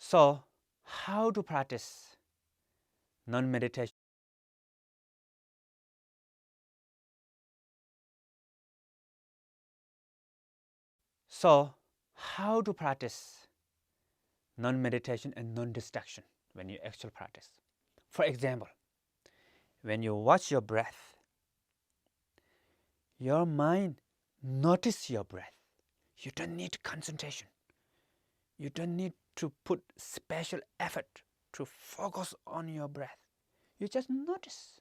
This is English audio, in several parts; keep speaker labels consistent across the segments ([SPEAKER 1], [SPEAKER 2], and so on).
[SPEAKER 1] So, how to practice non-meditation? So, how to practice non-meditation and non-distraction when you actually practice? For example, when you watch your breath, your mind notice your breath. You don't need concentration. You don't need to put special effort to focus on your breath. You just notice.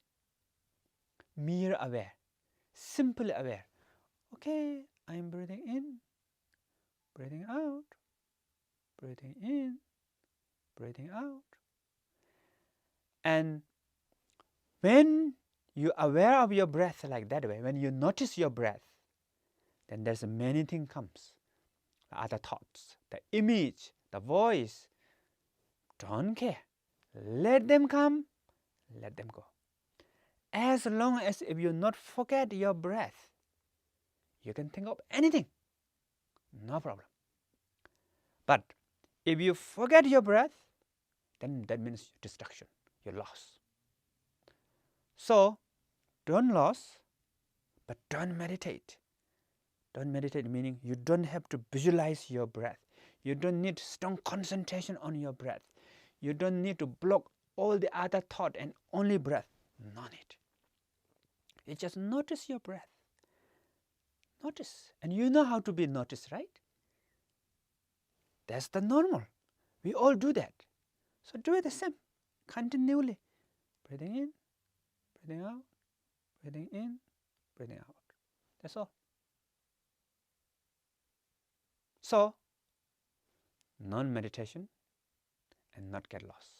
[SPEAKER 1] Mere aware, simply aware. Okay, I'm breathing in, breathing out, breathing in, breathing out. And when you're aware of your breath like that way, when you notice your breath, then there's many things comes. The other thoughts, the image, the voice. Don't care. Let them come, let them go. As long as if you not forget your breath, you can think of anything. No problem. But if you forget your breath, then that means distraction. You're lost. So don't lose, but don't meditate. Don't meditate meaning you don't have to visualize your breath. You don't need strong concentration on your breath. You don't need to block all the other thought and only breath. No need. You just notice your breath. Notice. And you know how to be noticed, right? That's the normal. We all do that. So do it the same. Continually. Breathing in, breathing out, breathing in, breathing out. That's all. So, non-meditation and not get lost.